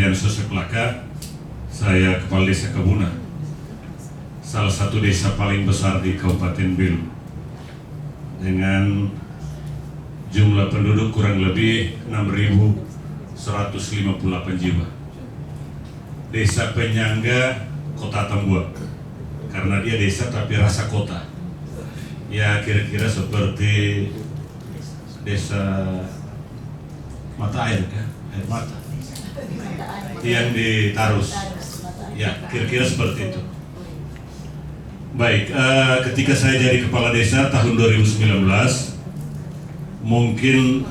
Supriyanto Seplaka. Saya Kepala Desa Kebuna, salah satu desa paling besar di Kabupaten Belu, dengan jumlah penduduk kurang lebih 6.158 jiwa. Desa penyangga Kota Tambuak, karena dia desa tapi rasa kota. Ya kira-kira seperti desa Mata Air, kan? Air Mata yang di Tarus, ya kira-kira seperti itu. Baik, ketika saya jadi kepala desa tahun 2019, mungkin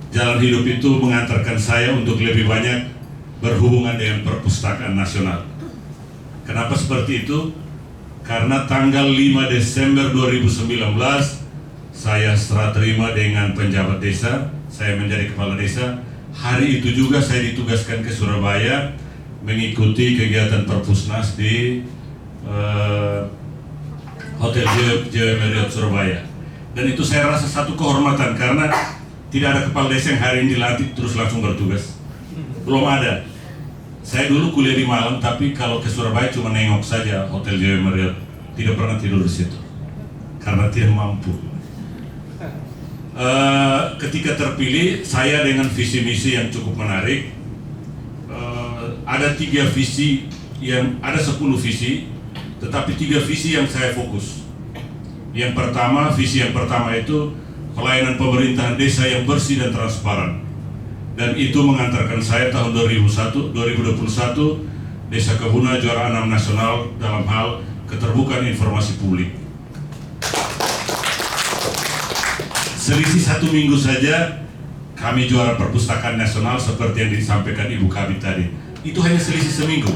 jalan hidup itu mengantarkan saya untuk lebih banyak berhubungan dengan perpustakaan nasional. Kenapa seperti itu? Karena tanggal 5 Desember 2019 saya serah terima dengan penjabat desa, saya menjadi kepala desa. Hari itu juga saya ditugaskan ke Surabaya mengikuti kegiatan Perpusnas di Hotel JW Marriott Surabaya. Dan itu saya rasa satu kehormatan karena tidak ada kepala desa yang hari ini dilantik terus langsung bertugas. Belum ada. Saya dulu kuliah di Malang, tapi kalau ke Surabaya cuma nengok saja Hotel JW Marriott, tidak pernah tidur di situ karena tidak mampu. Ketika terpilih, saya dengan visi misi yang cukup menarik. Ada 3 visi yang ada 10 visi, tetapi 3 visi yang saya fokus. Yang pertama, visi yang pertama itu pelayanan pemerintahan desa yang bersih dan transparan. Dan itu mengantarkan saya tahun 2021 Desa Kebuna juara 6 nasional dalam hal keterbukaan informasi publik. Selisih 1 minggu saja kami juara perpustakaan nasional seperti yang disampaikan Ibu Kabit tadi. Itu hanya selisih seminggu.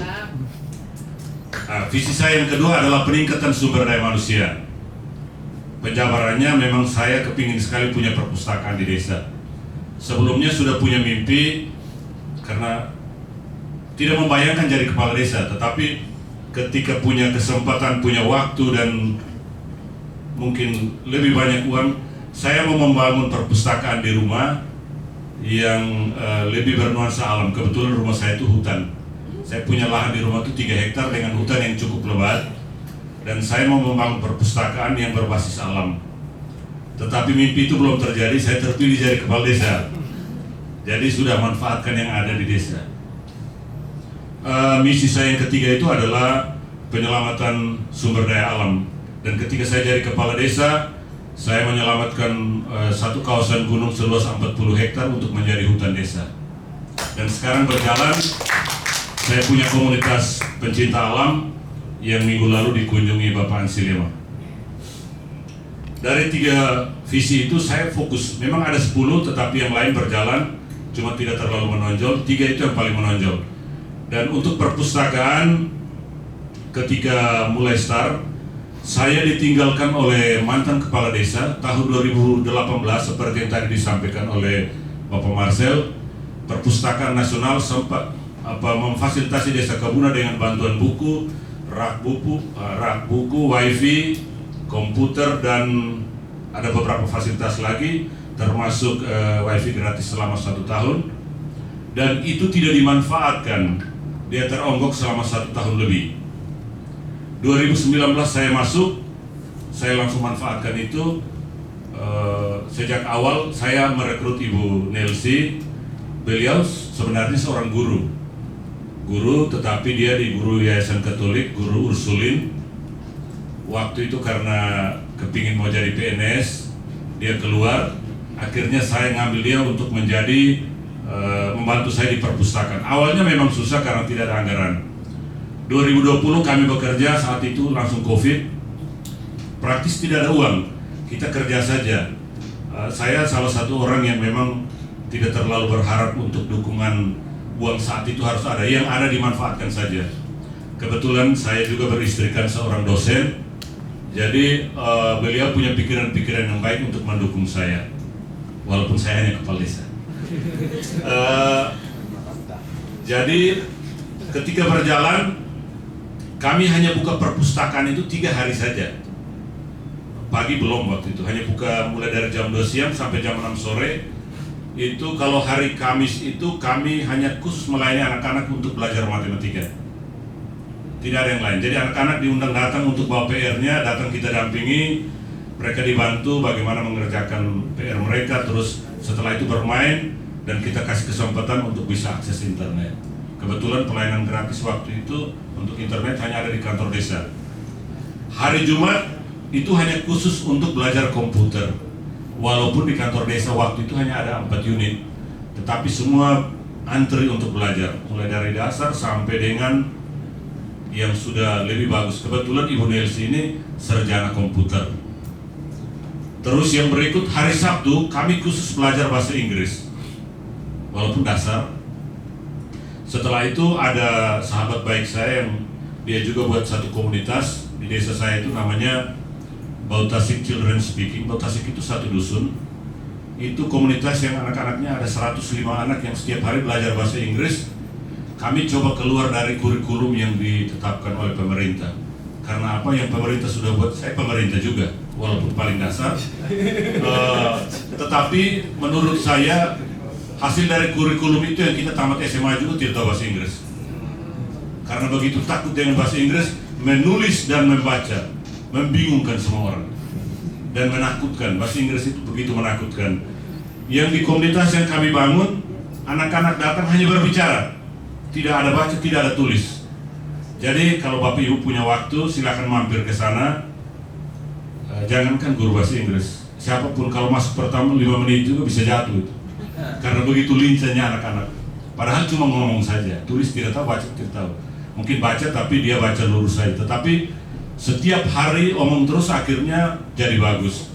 Visi saya yang kedua adalah peningkatan sumber daya manusia. Penjabarannya memang saya kepingin sekali punya perpustakaan di desa. Sebelumnya sudah punya mimpi karena tidak membayangkan jadi kepala desa, tetapi ketika punya kesempatan, punya waktu dan mungkin lebih banyak uang, saya mau membangun perpustakaan di rumah yang lebih bernuansa alam. Kebetulan rumah saya itu hutan. Saya punya lahan di rumah itu 3 hektar dengan hutan yang cukup lebat. Dan saya mau membangun perpustakaan yang berbasis alam. Tetapi mimpi itu belum terjadi, saya terpilih jadi kepala desa. Jadi sudah manfaatkan yang ada di desa. Misi saya yang ketiga itu adalah penyelamatan sumber daya alam. Dan ketika saya jadi kepala desa, saya menyelamatkan satu kawasan gunung seluas 40 hektar untuk menjadi hutan desa. Dan sekarang berjalan, saya punya komunitas pencinta alam yang minggu lalu dikunjungi Bapak Ansilema. Dari 3 visi itu saya fokus. Memang ada 10, tetapi yang lain berjalan, cuma tidak terlalu menonjol. 3 itu yang paling menonjol. Dan untuk perpustakaan, ketika mulai start, saya ditinggalkan oleh mantan kepala desa tahun 2018 seperti yang tadi disampaikan oleh Bapak Marcel. Perpustakaan nasional sempat memfasilitasi Desa Kebuna dengan bantuan buku, rak buku, wifi, komputer, dan ada beberapa fasilitas lagi termasuk wifi gratis selama 1 tahun. Dan itu tidak dimanfaatkan, dia teronggok selama 1 tahun lebih. 2019 saya masuk, saya langsung manfaatkan itu. Sejak awal saya merekrut Ibu Nelsi. Beliau sebenarnya seorang guru, tetapi dia di guru Yayasan Katolik, guru Ursulin. Waktu itu karena kepingin mau jadi PNS, dia keluar. Akhirnya saya ngambil dia untuk menjadi membantu saya di perpustakaan. Awalnya memang susah karena tidak ada anggaran. 2020 kami bekerja, saat itu langsung COVID, praktis tidak ada uang, kita kerja saja. Saya salah satu orang yang memang tidak terlalu berharap untuk dukungan uang saat itu harus ada, yang ada dimanfaatkan saja. Kebetulan saya juga beristrikan seorang dosen, jadi beliau punya pikiran-pikiran yang baik untuk mendukung saya, walaupun saya hanya kepala desa. Jadi ketika berjalan, kami hanya buka perpustakaan itu 3 hari saja. Pagi belum waktu itu, hanya buka mulai dari jam 2 siang sampai jam 6 sore. itu kalau hari Kamis itu kami hanya khusus melayani anak-anak untuk belajar matematika. Tidak ada yang lain. Jadi anak-anak diundang datang untuk bawa PR-nya, datang kita dampingi, mereka dibantu bagaimana mengerjakan PR mereka, terus setelah itu bermain dan kita kasih kesempatan untuk bisa akses internet. Kebetulan pelayanan gratis waktu itu untuk internet hanya ada di kantor desa. Hari Jumat itu hanya khusus untuk belajar komputer. Walaupun di kantor desa waktu itu hanya ada 4 unit, tetapi semua antri untuk belajar, mulai dari dasar sampai dengan yang sudah lebih bagus. Kebetulan Ibu Nelsi ini sarjana komputer. Terus yang berikut hari Sabtu kami khusus belajar bahasa Inggris, walaupun dasar. Setelah itu ada sahabat baik saya yang dia juga buat satu komunitas di desa saya, itu namanya Bautasik Children Speaking. Bautasik itu satu dusun. Itu komunitas yang anak-anaknya ada 105 anak yang setiap hari belajar bahasa Inggris. Kami coba keluar dari kurikulum yang ditetapkan oleh pemerintah. Karena apa yang pemerintah sudah buat, saya pemerintah juga, walaupun paling dasar. Tetapi menurut saya hasil dari kurikulum itu yang kita tamat SMA juga tidak tahu bahasa Inggris. Karena begitu takut dengan bahasa Inggris, menulis dan membaca membingungkan semua orang dan menakutkan. Bahasa Inggris itu begitu menakutkan. Yang di komunitas yang kami bangun, anak-anak datang hanya berbicara, tidak ada baca, tidak ada tulis. Jadi kalau Bapak Ibu punya waktu, silakan mampir ke sana. Jangankan guru bahasa Inggris, siapapun kalau masuk pertama 5 menit juga bisa jatuh itu. Karena begitu lincahnya anak-anak. Padahal cuma ngomong saja, tulis tidak tahu, baca tidak tahu. Mungkin baca tapi dia baca lurus saja. Tetapi setiap hari omong terus, akhirnya jadi bagus.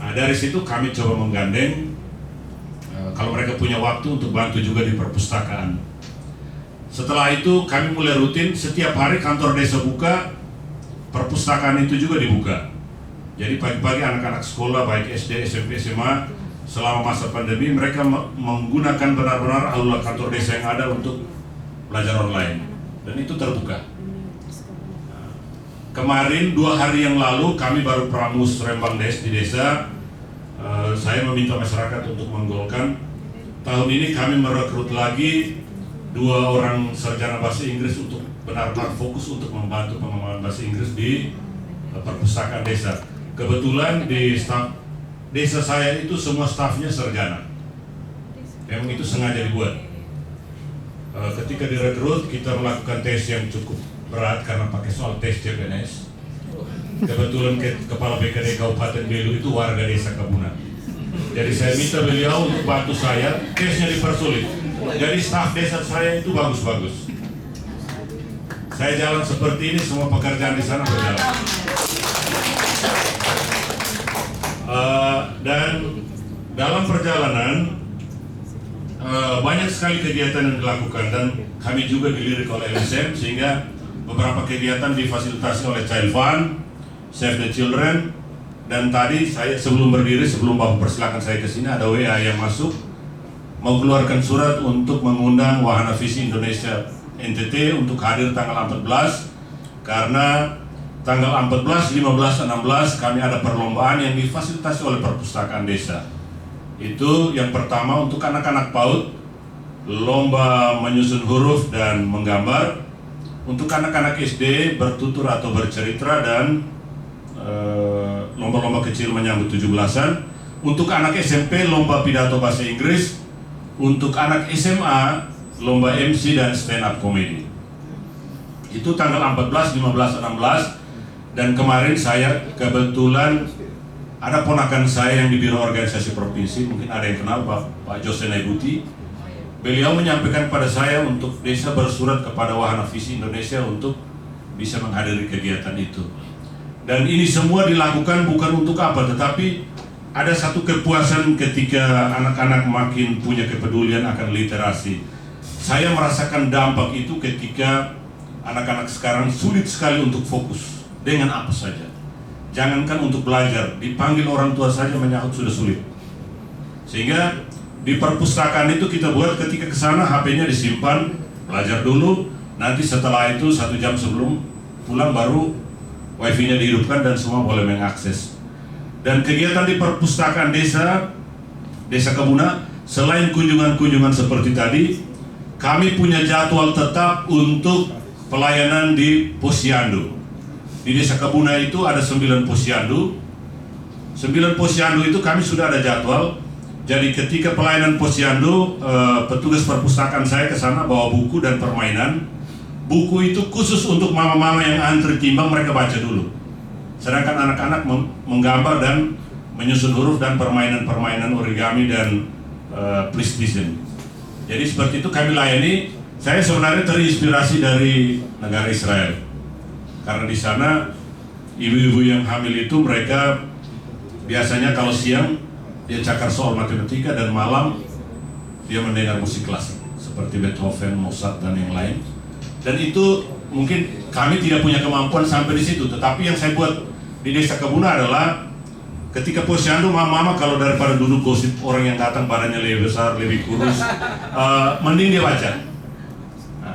Nah, dari situ kami coba menggandeng kalau mereka punya waktu untuk bantu juga di perpustakaan. Setelah itu kami mulai rutin, setiap hari kantor desa buka, perpustakaan itu juga dibuka. Jadi pagi-pagi anak-anak sekolah baik SD, SMP, SMA selama masa pandemi mereka menggunakan benar-benar aula kantor desa yang ada untuk belajar online, dan itu terbuka. Kemarin 2 hari yang lalu kami baru pramus Rembang Des di desa. Saya meminta masyarakat untuk menggolkan. Tahun ini kami merekrut lagi 2 orang sarjana bahasa Inggris untuk benar-benar fokus untuk membantu pengembangan bahasa Inggris di perpustakaan desa. Kebetulan di staf desa saya itu semua stafnya sarjana. Memang itu sengaja dibuat. Ketika direkrut kita melakukan tes yang cukup berat karena pakai soal tes CPNS. Kebetulan Kepala BKD Kabupaten Belu itu warga desa Kabuna. Jadi saya minta beliau untuk bantu saya, tesnya dipersulit. Jadi staf desa saya itu bagus-bagus. Saya jalan seperti ini, semua pekerjaan di sana berjalan. Dan dalam perjalanan banyak sekali kegiatan yang dilakukan, dan kami juga dilirik oleh LSM sehingga beberapa kegiatan difasilitasi oleh Child Fund, Save the Children, dan tadi saya sebelum berdiri, sebelum Bapak persilakan saya ke sini, ada WA yang masuk mau keluarkan surat untuk mengundang Wahana Visi Indonesia NTT untuk hadir tanggal 14, karena tanggal 14, 15, 16 kami ada perlombaan yang difasilitasi oleh perpustakaan desa. Itu yang pertama untuk anak-anak PAUD, lomba menyusun huruf dan menggambar. Untuk anak-anak SD bertutur atau bercerita, dan lomba-lomba kecil menyambut 17-an. Untuk anak SMP lomba pidato bahasa Inggris. Untuk anak SMA lomba MC dan stand up comedy. Itu tanggal 14, 15, 16. Dan kemarin saya kebetulan ada ponakan saya yang di Biro Organisasi Provinsi, mungkin ada yang kenal Pak Jose Naibuti. Beliau menyampaikan pada saya untuk desa bersurat kepada Wahana Visi Indonesia untuk bisa menghadiri kegiatan itu. Dan ini semua dilakukan bukan untuk apa, tetapi ada satu kepuasan ketika anak-anak makin punya kepedulian akan literasi. Saya merasakan dampak itu ketika anak-anak sekarang sulit sekali untuk fokus dengan apa saja. Jangankan untuk belajar, dipanggil orang tua saja menyahut sudah sulit. Sehingga di perpustakaan itu kita buat ketika ke sana HP-nya disimpan, belajar dulu, nanti setelah itu 1 jam sebelum pulang baru wifi-nya dihidupkan dan semua boleh mengakses. Dan kegiatan di perpustakaan desa Kabuna selain kunjungan-kunjungan seperti tadi, kami punya jadwal tetap untuk pelayanan di posyandu. Di Desa Kebuna itu ada 9 posyandu. 9 posyandu itu kami sudah ada jadwal. Jadi ketika pelayanan posyandu, petugas perpustakaan saya ke sana bawa buku dan permainan. Buku itu khusus untuk mama-mama yang antri timbang, mereka baca dulu. Sedangkan anak-anak menggambar dan menyusun huruf dan permainan-permainan origami dan PlayStation. Jadi seperti itu kami layani. Saya sebenarnya terinspirasi dari negara Israel, karena di sana ibu-ibu yang hamil itu mereka biasanya kalau siang dia cakar soal matematika dan malam dia mendengar musik klasik seperti Beethoven, Mozart dan yang lain. Dan itu mungkin kami tidak punya kemampuan sampai di situ, tetapi yang saya buat di Desa Kebuna adalah ketika posyandu mama-mama kalau daripada duduk gosip orang yang datang badannya lebih besar, lebih kurus, mending dia baca.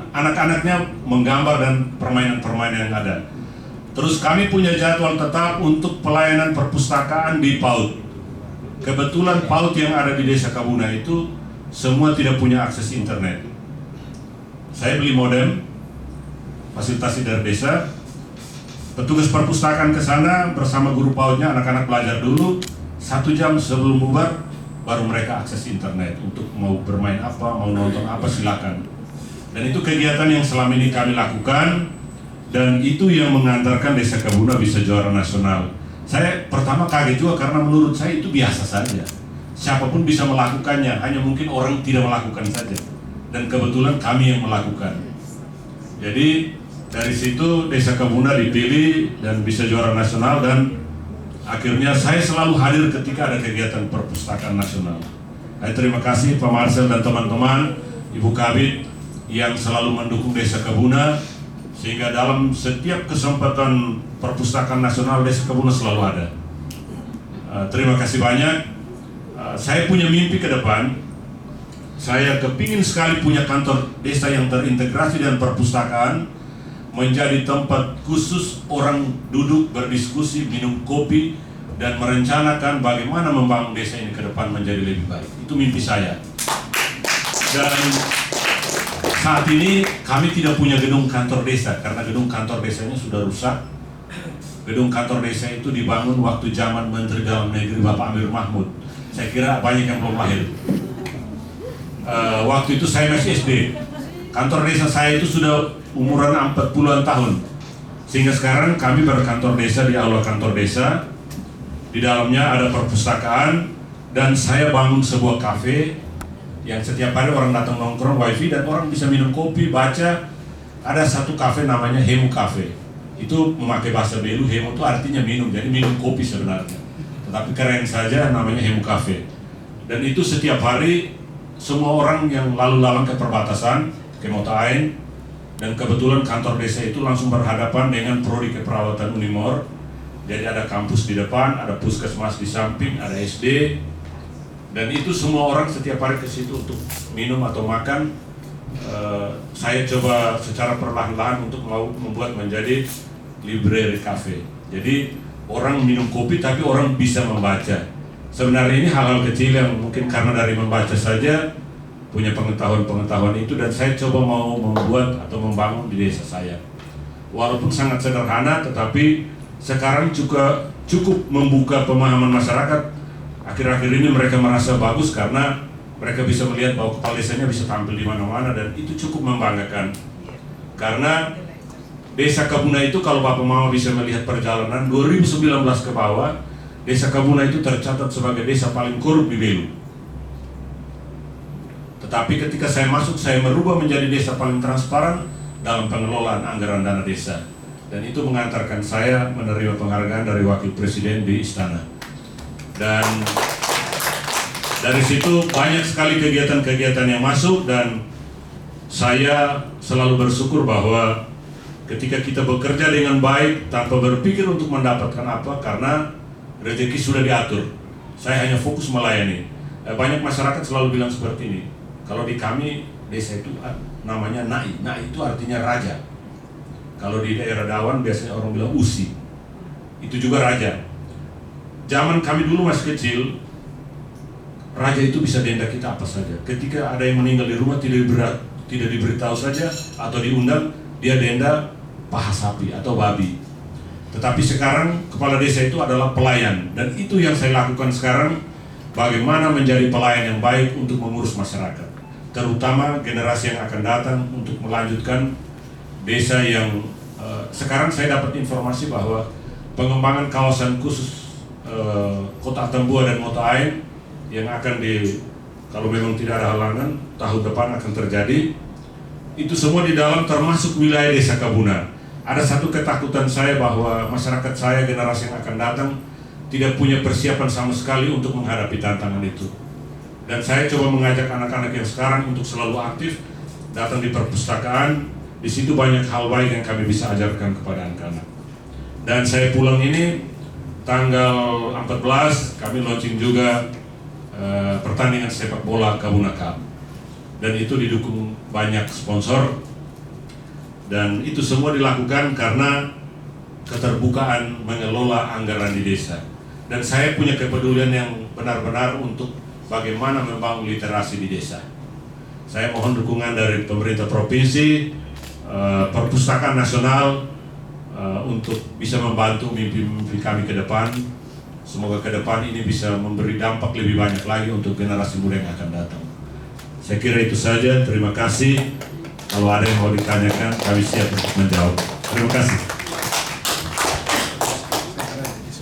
Anak-anaknya menggambar dan permainan-permainan yang ada. Terus kami punya jadwal tetap untuk pelayanan perpustakaan di PAUD. Kebetulan PAUD yang ada di Desa Kebuna itu semua tidak punya akses internet. Saya beli modem, fasilitasi dari desa. Petugas perpustakaan ke sana bersama guru PAUD-nya, anak-anak belajar dulu. 1 jam sebelum bubar, baru mereka akses internet untuk mau bermain apa, mau nonton apa, silakan. Dan itu kegiatan yang selama ini kami lakukan, dan itu yang mengantarkan Desa Kebuna bisa juara nasional. Saya pertama kaget juga karena menurut saya itu biasa saja. Siapapun bisa melakukannya, hanya mungkin orang tidak melakukan saja. Dan kebetulan kami yang melakukan. Jadi dari situ Desa Kebuna dipilih dan bisa juara nasional, dan akhirnya saya selalu hadir ketika ada kegiatan perpustakaan nasional. Saya terima kasih Pak Marcel dan teman-teman, Ibu Kabit yang selalu mendukung Desa Kebuna, sehingga dalam setiap kesempatan perpustakaan nasional Desa Kebuna selalu ada. Terima kasih banyak. Saya punya mimpi ke depan. Saya kepingin sekali punya kantor desa yang terintegrasi dengan perpustakaan, menjadi tempat khusus orang duduk, berdiskusi, minum kopi, dan merencanakan bagaimana membangun desa ini ke depan menjadi lebih baik. Itu mimpi saya. Dan saat ini kami tidak punya gedung kantor desa, karena gedung kantor desanya sudah rusak. Gedung kantor desa itu dibangun waktu zaman Menteri Dalam Negeri Bapak Amir Mahmud. Saya kira banyak yang belum lahir. Waktu itu saya masih SD. Kantor desa saya itu sudah umuran 40-an tahun. Sehingga sekarang kami berkantor desa di aula kantor desa. Di dalamnya ada perpustakaan, dan saya bangun sebuah kafe yang setiap hari orang datang nongkrong, wifi, dan orang bisa minum kopi, baca. Ada satu kafe namanya Hemu Cafe. Itu memakai bahasa Belu, Hemu itu artinya minum, jadi minum kopi sebenarnya. Tetapi keren saja namanya Hemu Cafe. Dan itu setiap hari semua orang yang lalu lalang ke perbatasan, ke Mota Ain, dan kebetulan kantor desa itu langsung berhadapan dengan Prodi Keperawatan Unimor. Jadi ada kampus di depan, ada puskesmas di samping, ada SD, dan itu semua orang setiap hari ke situ untuk minum atau makan. Saya coba secara perlahan-lahan untuk mau membuat menjadi library cafe. Jadi orang minum kopi tapi orang bisa membaca. Sebenarnya ini hal-hal kecil yang mungkin karena dari membaca saja punya pengetahuan-pengetahuan itu, dan saya coba mau membuat atau membangun di desa saya. Walaupun sangat sederhana, tetapi sekarang juga cukup membuka pemahaman masyarakat. Akhir-akhir ini mereka merasa bagus karena mereka bisa melihat bahwa kepala desanya bisa tampil di mana-mana, dan itu cukup membanggakan. Karena Desa Kebuna itu kalau Bapak Mama bisa melihat perjalanan 2019 ke bawah, Desa Kebuna itu tercatat sebagai desa paling korup di Belu. Tetapi ketika saya masuk, saya merubah menjadi desa paling transparan dalam pengelolaan anggaran dana desa. Dan itu mengantarkan saya menerima penghargaan dari Wakil Presiden di Istana. Dan dari situ banyak sekali kegiatan-kegiatan yang masuk, dan saya selalu bersyukur bahwa ketika kita bekerja dengan baik tanpa berpikir untuk mendapatkan apa, karena rezeki sudah diatur. Saya hanya fokus melayani. Banyak masyarakat selalu bilang seperti ini. Kalau di kami desa itu namanya Nai. Nai itu artinya raja. Kalau di daerah Dawan biasanya orang bilang Usi. Itu juga raja. Zaman kami dulu masih kecil, raja itu bisa denda kita apa saja. Ketika ada yang meninggal di rumah tidak diberitahu saja atau diundang, dia denda paha sapi atau babi. Tetapi sekarang kepala desa itu adalah pelayan, dan itu yang saya lakukan sekarang, bagaimana menjadi pelayan yang baik untuk mengurus masyarakat, terutama generasi yang akan datang untuk melanjutkan desa yang sekarang saya dapat informasi bahwa pengembangan kawasan khusus Kota Atambua dan Mata Ain yang akan kalau memang tidak ada halangan tahun depan akan terjadi, itu semua di dalam termasuk wilayah desa Kabuna. Ada satu ketakutan saya bahwa masyarakat saya, generasi yang akan datang, tidak punya persiapan sama sekali untuk menghadapi tantangan itu. Dan saya coba mengajak anak-anak yang sekarang untuk selalu aktif datang di perpustakaan. Di situ banyak hal baik yang kami bisa ajarkan kepada anak-anak. Dan saya pulang ini tanggal 14 kami launching juga pertandingan sepak bola Kabuna Cup. Dan itu didukung banyak sponsor. Dan itu semua dilakukan karena keterbukaan mengelola anggaran di desa. Dan saya punya kepedulian yang benar-benar untuk bagaimana membangun literasi di desa. Saya mohon dukungan dari pemerintah provinsi, perpustakaan nasional, untuk bisa membantu mimpi-mimpi kami ke depan. Semoga ke depan ini bisa memberi dampak lebih banyak lagi untuk generasi muda yang akan datang. Saya kira itu saja, terima kasih. Kalau ada yang mau ditanyakan, kami siap untuk menjawab. Terima kasih.